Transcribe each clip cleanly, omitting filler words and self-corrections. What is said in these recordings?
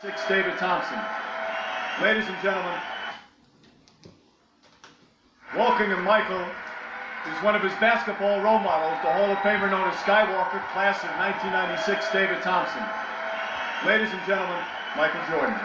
6, David Thompson. Ladies and gentlemen, welcoming Michael is one of his basketball role models, the Hall of Famer known as Skywalker, class of 1996, David Thompson. Ladies and gentlemen, Michael Jordan.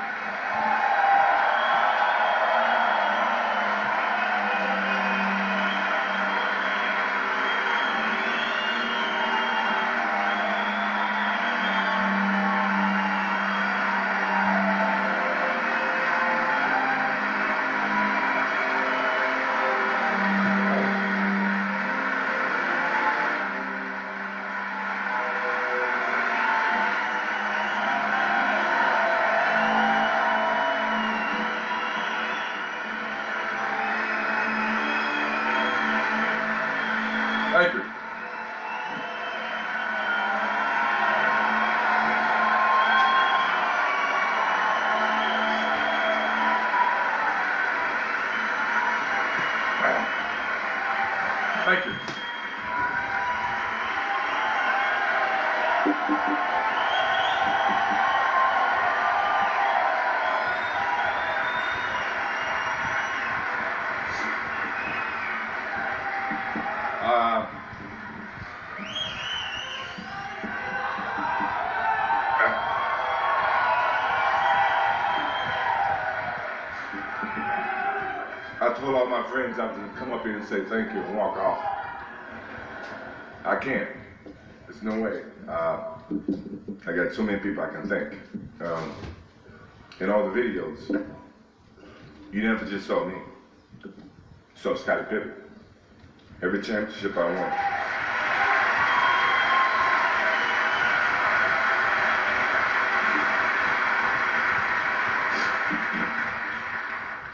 Thank you. Thank you. I told all my friends I was going to come up here and say thank you and walk off. I can't. There's no way. I got so many people I can thank. In all the videos, you never just saw me. You saw Scottie Pippen. Every championship I won.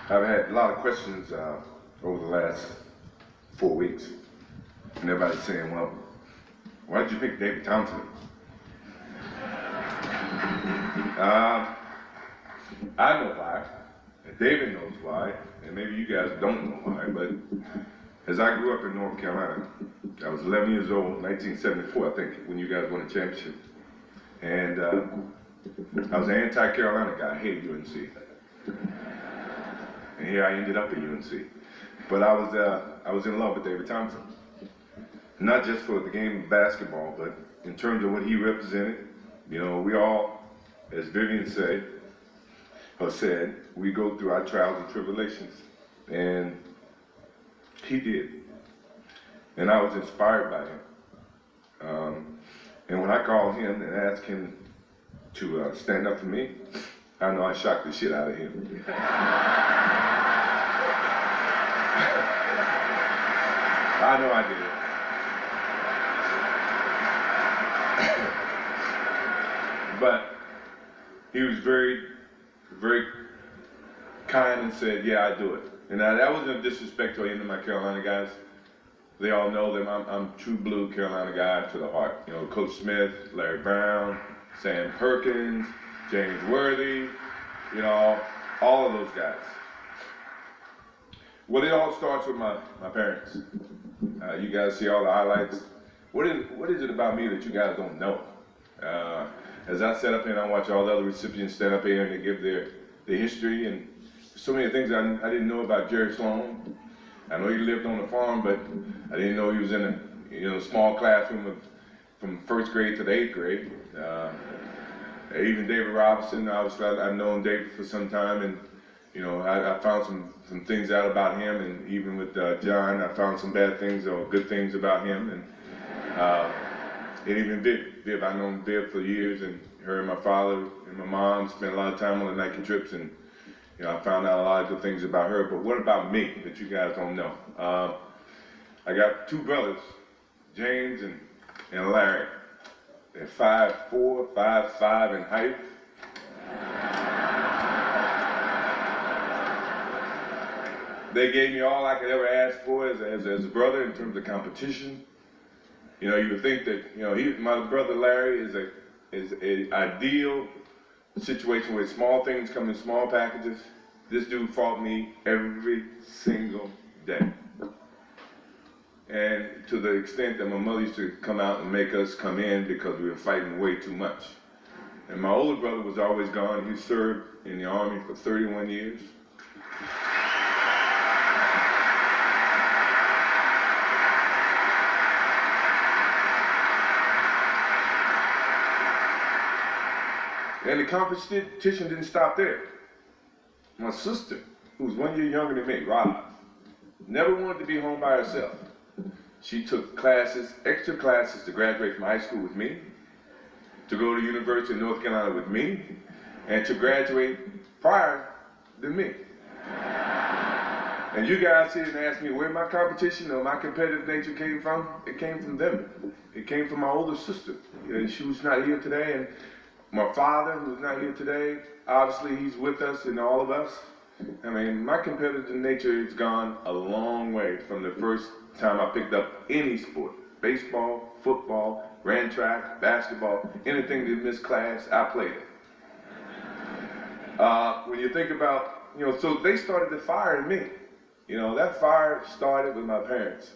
I've had a lot of questions over the last 4 weeks. And everybody's saying, well, why did you pick David Thompson? I know why, and David knows why, and maybe you guys don't know why, but as I grew up in North Carolina, I was 11 years old, 1974, I think, when you guys won a championship. And I was an anti-Carolina guy, I hated UNC. And here I ended up at UNC. But I was in love with David Thompson. Not just for the game of basketball, but in terms of what he represented. You know, we all, as Vivian said, we go through our trials and tribulations. And he did. And I was inspired by him. And when I called him and asked him to stand up for me, I know I shocked the shit out of him. I know I did. But he was very, very kind and said, yeah, I do it. And that wasn't a disrespect to any of my Carolina guys. They all know that I'm true blue Carolina guy to the heart. You know, Coach Smith, Larry Brown, Sam Perkins, James Worthy, you know, all of those guys. Well, it all starts with my parents. You guys see all the highlights. What is it about me that you guys don't know? As I sit up here and I watch all the other recipients stand up here and they give their history and so many things I didn't know about Jerry Sloan. I know he lived on the farm, but I didn't know he was in a small classroom from first grade to the 8th grade. Even David Robinson, I've known David for some time, and you know, I found some things out about him, and even with John, I found some bad things or good things about him, and even Viv, I've known Viv for years, and her and my father and my mom spent a lot of time on the Nike trips, and you know, I found out a lot of good things about her. But what about me that you guys don't know? I got two brothers, James and Larry. They're 5'4", 5'5" in height. They gave me all I could ever ask for as a brother in terms of competition. You know, you would think that, you know, my brother Larry is an ideal situation where small things come in small packages. This dude fought me every single day. And to the extent that my mother used to come out and make us come in because we were fighting way too much. And my older brother was always gone. He served in the Army for 31 years. And the competition didn't stop there. My sister, who was 1 year younger than me, Rob, never wanted to be home by herself. She took classes, extra classes, to graduate from high school with me, to go to University of North Carolina with me, and to graduate prior than me. And you guys sit and ask me where my competition or my competitive nature came from. It came from them. It came from my older sister. And she was not here today. And my father, who's not here today, obviously he's with us and all of us. I mean, my competitive nature has gone a long way from the first time I picked up any sport. Baseball, football, ran track, basketball, anything that missed class, I played it. When you think about, so they started the fire in me. That fire started with my parents.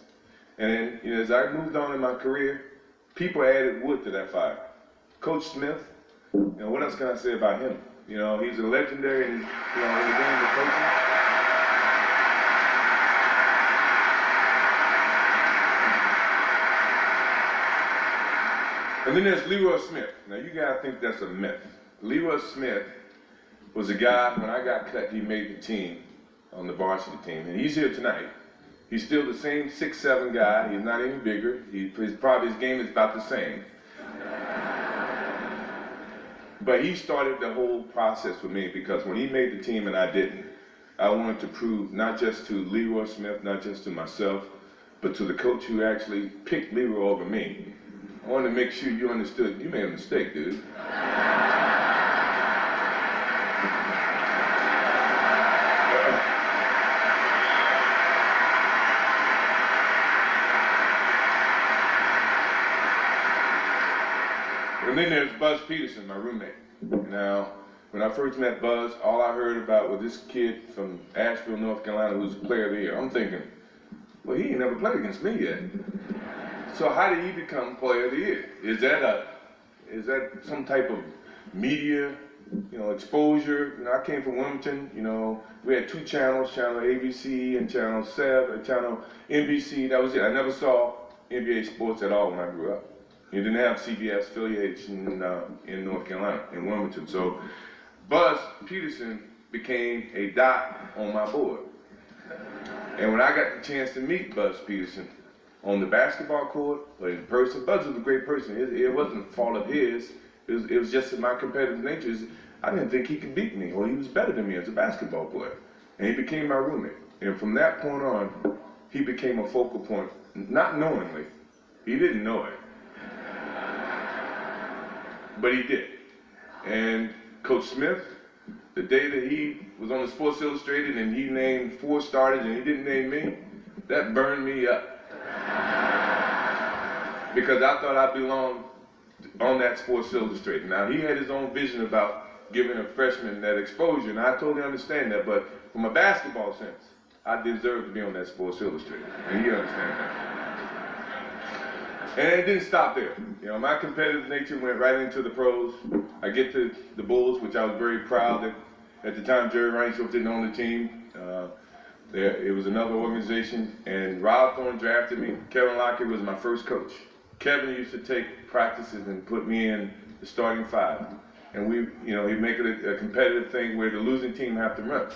And then, as I moved on in my career, people added wood to that fire. Coach Smith, what else can I say about him? He's a legendary in the game of coaching. And then there's Leroy Smith. Now you gotta think that's a myth. Leroy Smith was a guy, when I got cut, he made the team on the varsity team. And he's here tonight. He's still the same 6'7" guy. He's not any bigger. Probably his game is about the same. But he started the whole process with me, because when he made the team and I didn't, I wanted to prove not just to Leroy Smith, not just to myself, but to the coach who actually picked Leroy over me. I wanted to make sure you understood, you made a mistake, dude. And then there's Buzz Peterson, my roommate. Now, when I first met Buzz, all I heard about was this kid from Asheville, North Carolina, who's a player of the year. I'm thinking, well, he ain't never played against me yet. So how did he become player of the year? Is that some type of media, exposure? I came from Wilmington. We had two channels, channel ABC and channel 7, channel NBC. That was it. I never saw NBA sports at all when I grew up. You didn't have CBS affiliation in North Carolina, in Wilmington. So Buzz Peterson became a dot on my board. And when I got the chance to meet Buzz Peterson on the basketball court or in person, Buzz was a great person. It wasn't a fault of his. It was just in my competitive nature. I didn't think he could beat me, or he was better than me as a basketball player. And he became my roommate. And from that point on, he became a focal point, not knowingly. He didn't know it. But he did. And Coach Smith, the day that he was on the Sports Illustrated and he named 4 starters and he didn't name me, that burned me up. Because I thought I belonged on that Sports Illustrated. Now, he had his own vision about giving a freshman that exposure, and I totally understand that, but from a basketball sense, I deserve to be on that Sports Illustrated, and you understand that. And it didn't stop there. My competitive nature went right into the pros. I get to the Bulls, which I was very proud that at the time Jerry Reinsdorf didn't own the team. It was another organization, and Rob Thorne drafted me. Kevin Lockett was my first coach. Kevin used to take practices and put me in the starting 5. And he'd make it a competitive thing where the losing team have to run.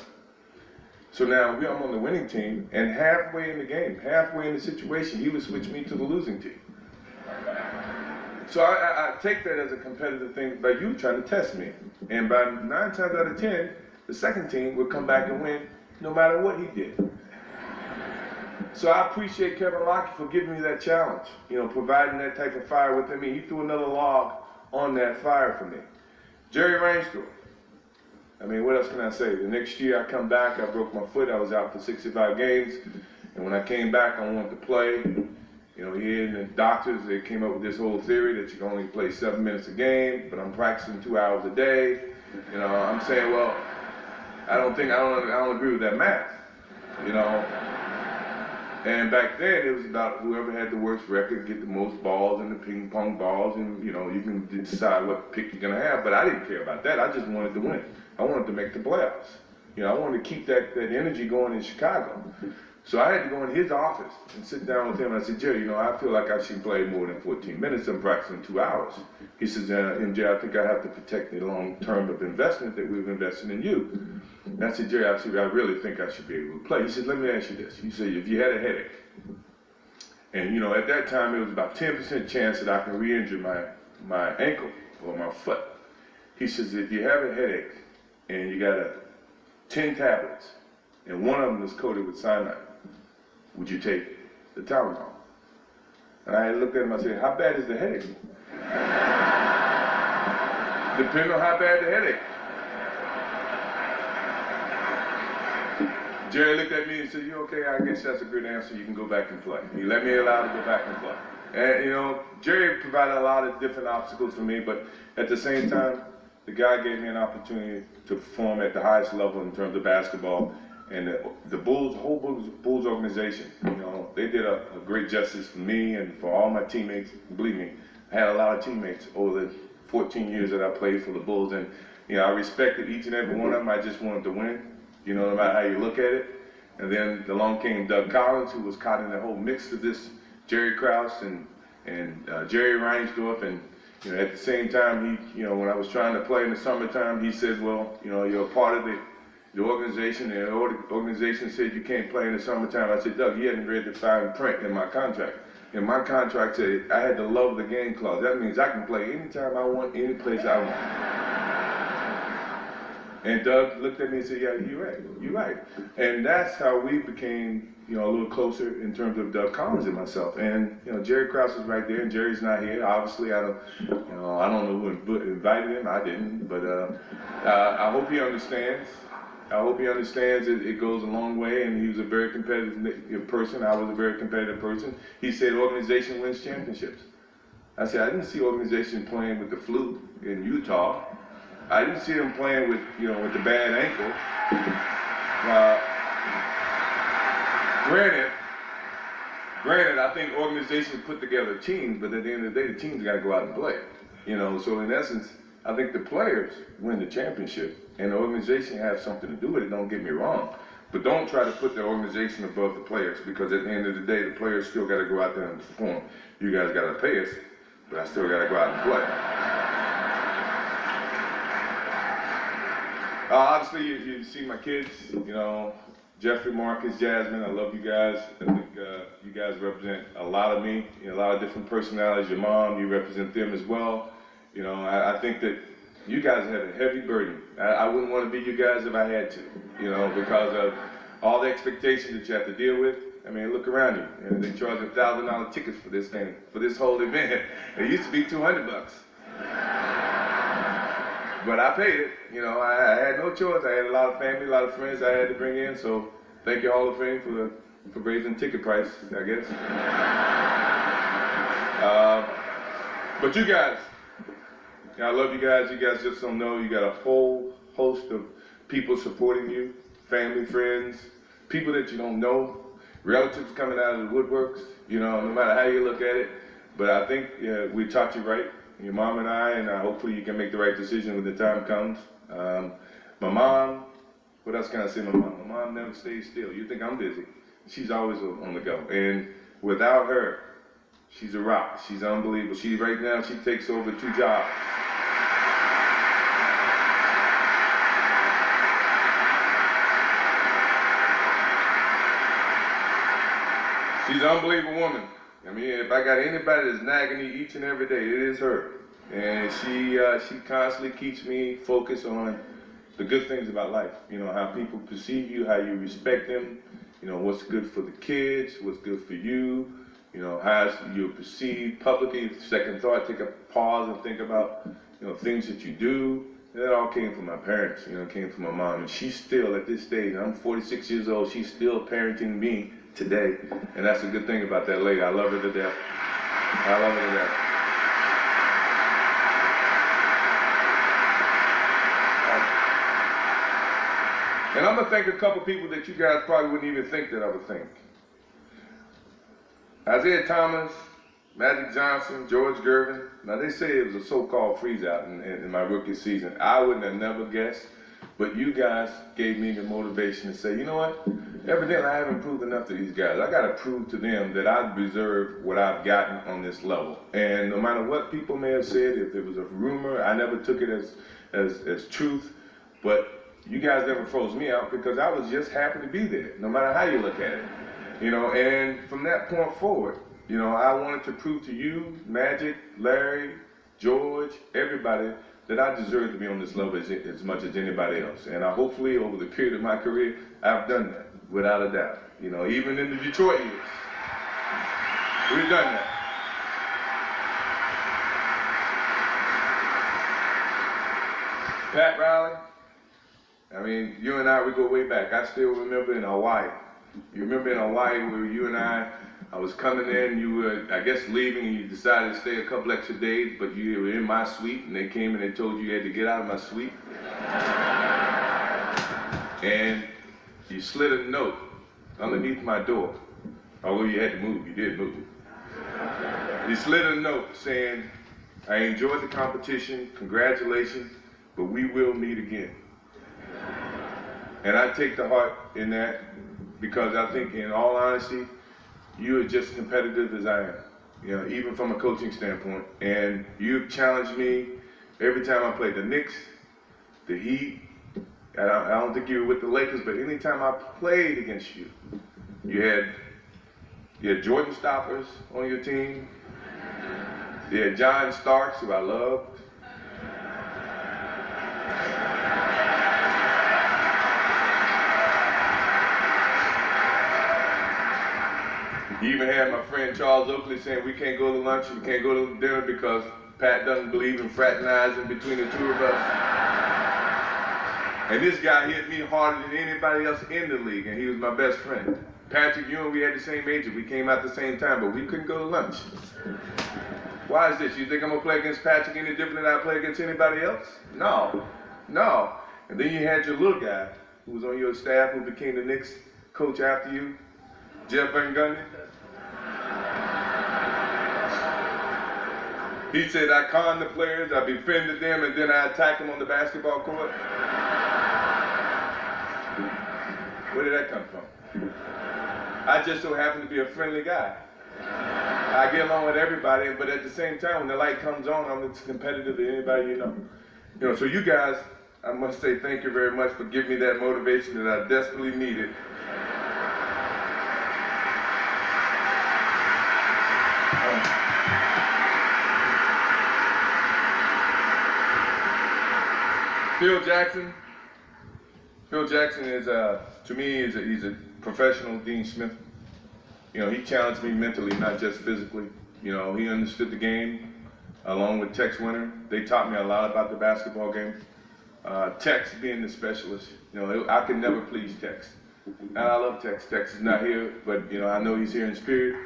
So now I'm on the winning team, and halfway in the game, halfway in the situation, he would switch me to the losing team. So I take that as a competitive thing by you trying to test me. And by 9 times out of 10, the second team would come back and win no matter what he did. So I appreciate Kevin Lockett for giving me that challenge, providing that type of fire within me. He threw another log on that fire for me. Jerry Reinsdorf. I mean, what else can I say? The next year I come back, I broke my foot, I was out for 65 games. And when I came back, I wanted to play. He and the doctors, they came up with this whole theory that you can only play 7 minutes a game, but I'm practicing 2 hours a day. I'm saying, well, I don't agree with that math. And back then, it was about whoever had the worst record get the most balls in the ping pong balls, and you know, you can decide what pick you're gonna have. But I didn't care about that. I just wanted to win. I wanted to make the playoffs. You know, I wanted to keep that energy going in Chicago. So I had to go in his office and sit down with him. And I said, Jerry, you know, I feel like I should play more than 14 minutes. I'm practicing 2 hours. He says, MJ, I think I have to protect the long term of investment that we've invested in you. And I said, Jerry, I really think I should be able to play. He said, let me ask you this. He said, if you had a headache, and you know, at that time it was about 10% chance that I can re-injure my ankle or my foot. He says, if you have a headache and you got 10 tablets and one of them is coated with cyanide, would you take the Tylenol? And I looked at him, I said, how bad is the headache? Depending on how bad the headache. Jerry looked at me and said, you okay? I guess that's a good answer. You can go back and play. He let me allow to go back and play. And you know, Jerry provided a lot of different obstacles for me, but at the same time, the guy gave me an opportunity to perform at the highest level in terms of basketball. And the Bulls, the whole Bulls organization, you know, they did a great justice for me and for all my teammates. Believe me, I had a lot of teammates over the 14 years that I played for the Bulls, and you know, I respected each and every one of them. I just wanted to win, you know, no matter how you look at it. And then along came Doug Collins, who was caught in the whole mix of this Jerry Krause and Jerry Reinsdorf, and you know, at the same time, he, you know, when I was trying to play in the summertime, he said, well, you know, you're a part of the organization, and the organization said you can't play in the summertime. I said, Doug, you hadn't read the fine print in my contract. And my contract said I had the love of the game clause. That means I can play anytime I want, any place I want. And Doug looked at me and said, yeah, you're right. And that's how we became, you know, a little closer in terms of Doug Collins and myself. And, you know, Jerry Krause is right there, and Jerry's not here. Obviously, I don't know who invited him. I didn't, but I hope he understands. I hope he understands it goes a long way, and he was a very competitive person. I was a very competitive person. He said organization wins championships. I said, I didn't see organization playing with the flu in Utah. I didn't see him playing with, you know, with the bad ankle. Granted, I think organizations put together teams, but at the end of the day, the teams got to go out and play. You know, so in essence, I think the players win the championship, and the organization has something to do with it, don't get me wrong. But don't try to put the organization above the players, because at the end of the day, the players still got to go out there and perform. You guys got to pay us, but I still got to go out and play. Obviously, you see my kids, you know, Jeffrey, Marcus, Jasmine, I love you guys. I think you guys represent a lot of me, you know, a lot of different personalities. Your mom, you represent them as well. You know, I think that you guys have a heavy burden. I wouldn't want to be you guys if I had to, you know, because of all the expectations that you have to deal with. I mean, look around you. You know, they charge $1,000 tickets for this thing, for this whole event. It used to be $200. But I paid it. You know, I had no choice. I had a lot of family, a lot of friends I had to bring in. So thank you, Hall of Fame, for raising ticket price, I guess. But you guys, I love you guys. You guys just don't know. You got a whole host of people supporting you, family, friends, people that you don't know, relatives coming out of the woodworks, you know, no matter how you look at it. But I think we taught you right. Your mom and I, and hopefully you can make the right decision when the time comes. My mom, what else can I say? My mom never stays still. You think I'm busy. She's always on the go. And without her, she's a rock. She's unbelievable. Right now, she takes over 2 jobs. She's an unbelievable woman. I mean, if I got anybody that's nagging me each and every day, it is her. And she constantly keeps me focused on the good things about life. You know, how people perceive you, how you respect them, you know, what's good for the kids, what's good for you, you know, how you're perceived publicly. Second thought, take a pause and think about, you know, things that you do. And that all came from my parents, you know, it came from my mom. And she's still, at this stage, I'm 46 years old, she's still parenting me today, and that's a good thing about that lady. I love her to death. I love her to death. And I'm gonna thank a couple people that you guys probably wouldn't even think that I would thank. Isaiah Thomas, Magic Johnson, George Gervin. Now they say it was a so-called freeze out in my rookie season. I wouldn't have never guessed, but you guys gave me the motivation to say, you know what? Evidently I haven't proved enough to these guys. I got to prove to them that I deserve what I've gotten on this level. And no matter what people may have said, if it was a rumor, I never took it as truth. But you guys never froze me out because I was just happy to be there, no matter how you look at it. You know, and from that point forward, you know, I wanted to prove to you, Magic, Larry, George, everybody, that I deserve to be on this level as much as anybody else. And I hopefully, over the period of my career, I've done that, without a doubt. You know, even in the Detroit years, we've done that. Pat Riley, I mean, you and I, we go way back. I still remember in Hawaii. You remember in Hawaii where you and I was coming in, you were, I guess, leaving, and you decided to stay a couple extra days, but you were in my suite, and they came and they told you you had to get out of my suite. And you slid a note underneath my door. Although you had to move, you did move. You slid a note saying, I enjoyed the competition, congratulations, but we will meet again. And I take the heart in that because I think, in all honesty, you are just as competitive as I am, you know, even from a coaching standpoint. And you've challenged me every time I played the Knicks, the Heat. I don't think you were with the Lakers, but anytime I played against you, you had Jordan Stoppers on your team. You had John Starks, who I loved. You even had my friend Charles Oakley saying we can't go to lunch and we can't go to dinner because Pat doesn't believe in fraternizing between the two of us. And this guy hit me harder than anybody else in the league, and he was my best friend. Patrick Ewing, we had the same age, we came out at the same time, but we couldn't go to lunch. Why is this? You think I'm gonna play against Patrick any different than I play against anybody else? No, no. And then you had your little guy who was on your staff who became the Knicks coach after you, Jeff Van Gundy. He said I conned the players, I befriended them, and then I attacked them on the basketball court. Where did that come from? I just so happen to be a friendly guy. I get along with everybody, but at the same time, when the light comes on, I'm as competitive as anybody you know. You know, so you guys, I must say thank you very much for giving me that motivation that I desperately needed. Phil Jackson is, to me, he's a professional Dean Smith. You know, he challenged me mentally, not just physically. You know, he understood the game, along with Tex Winter. They taught me a lot about the basketball game. Tex being the specialist, you know, I could never please Tex. And I love Tex. Tex is not here, but, you know, I know he's here in spirit.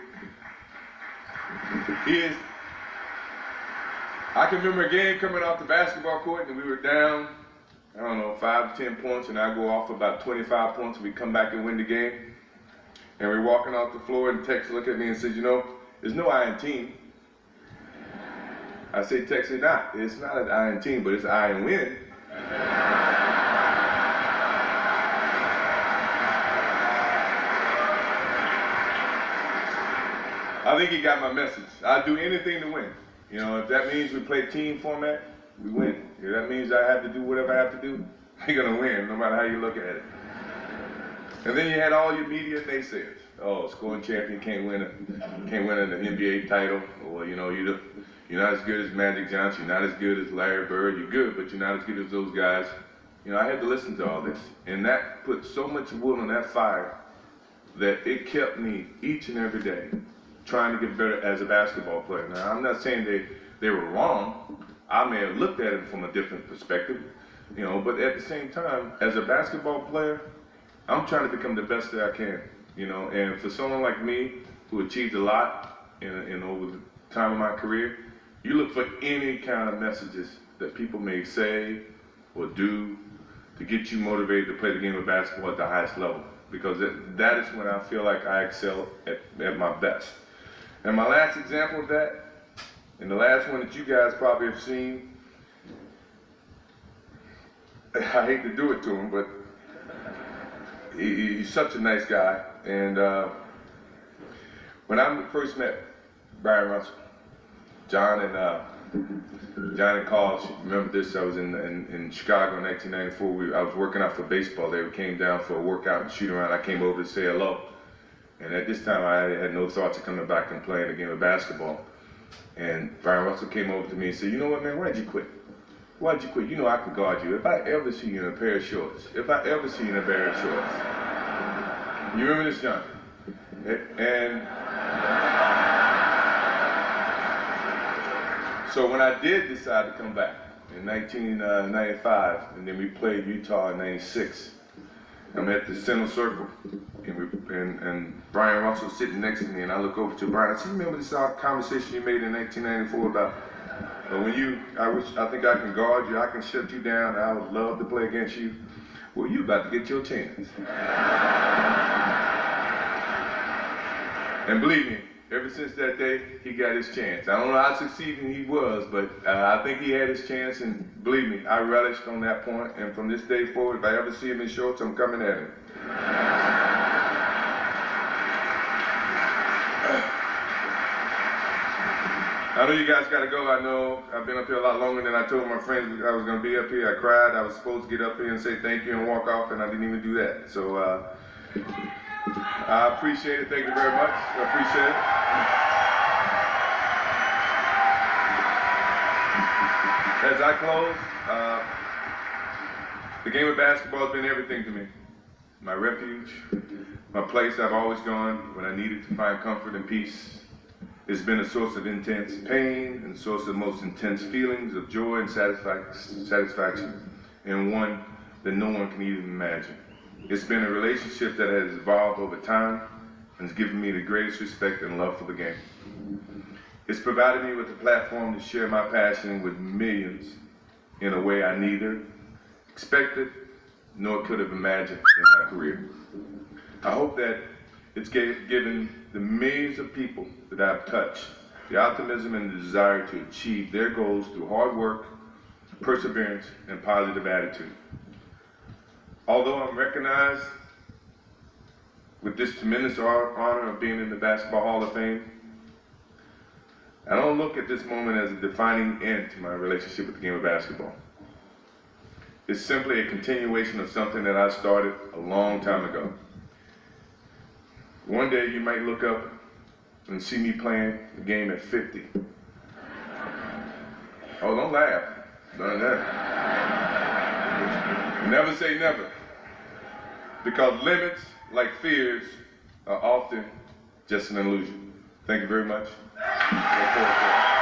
I can remember a game coming off the basketball court, and we were down, I don't know, 5 to 10 points, and I go off about 25 points, and we come back and win the game. And we're walking off the floor, and Tex looked at me and said, you know, there's no I in team. I say, Tex, it's not an I in team, but it's I in win. I think he got my message. I'd do anything to win. You know, if that means we play team format, we win. If that means I have to do whatever I have to do, we're gonna win, no matter how you look at it. And then you had all your media naysayers. Oh, scoring champion can't win an NBA title, or you know, you're not as good as Magic Johnson, you're not as good as Larry Bird. You're good, but you're not as good as those guys. You know, I had to listen to all this, and that put so much wood on that fire that it kept me each and every day trying to get better as a basketball player. Now, I'm not saying they were wrong. I may have looked at it from a different perspective, you know, but at the same time, as a basketball player, I'm trying to become the best that I can, you know, and for someone like me who achieved a lot in over the time of my career, you look for any kind of messages that people may say or do to get you motivated to play the game of basketball at the highest level, because that is when I feel like I excel at my best. And my last example of that, and the last one that you guys probably have seen, I hate to do it to him, but he's such a nice guy. And when I first met Brian Russell, John and Carl, remember this, I was in Chicago in 1994. I was working out for baseball. They came down for a workout and shoot around. I came over to say hello. And at this time, I had no thoughts of coming back and playing a game of basketball. And Brian Russell came over to me and said, you know what, man, why'd you quit? Why'd you quit? You know I could guard you. If I ever see you in a pair of shorts, if I ever see you in a pair of shorts. You remember this, John? And so when I did decide to come back in 1995, and then we played Utah in 96, I'm at the center circle, and Brian Russell sitting next to me, and I look over to Brian. I said, remember this conversation you made in 1994 about I think I can guard you, I can shut you down, I would love to play against you. Well, you about to get your chance. And believe me, ever since that day, he got his chance. I don't know how succeeding he was, but I think he had his chance, and believe me, I relished on that point, and from this day forward, if I ever see him in shorts, I'm coming at him. I know you guys gotta go. I know I've been up here a lot longer than I told my friends I was gonna be up here. I cried. I was supposed to get up here and say thank you and walk off, and I didn't even do that. So I appreciate it. Thank you very much. I appreciate it. As I close, the game of basketball has been everything to me. My refuge, my place I've always gone when I needed to find comfort and peace. It's been a source of intense pain and source of most intense feelings of joy and satisfaction, and one that no one can even imagine. It's been a relationship that has evolved over time and has given me the greatest respect and love for the game. It's provided me with a platform to share my passion with millions in a way I neither expected nor could have imagined in my career. I hope that it's given the millions of people that I've touched the optimism and the desire to achieve their goals through hard work, perseverance, and positive attitude. Although I'm recognized with this tremendous honor of being in the Basketball Hall of Fame, I don't look at this moment as a defining end to my relationship with the game of basketball. It's simply a continuation of something that I started a long time ago. One day you might look up and see me playing the game at 50. Oh, don't laugh. Don't laugh. Never say never. Because limits, like fears, are often just an illusion. Thank you very much. Look forward to it.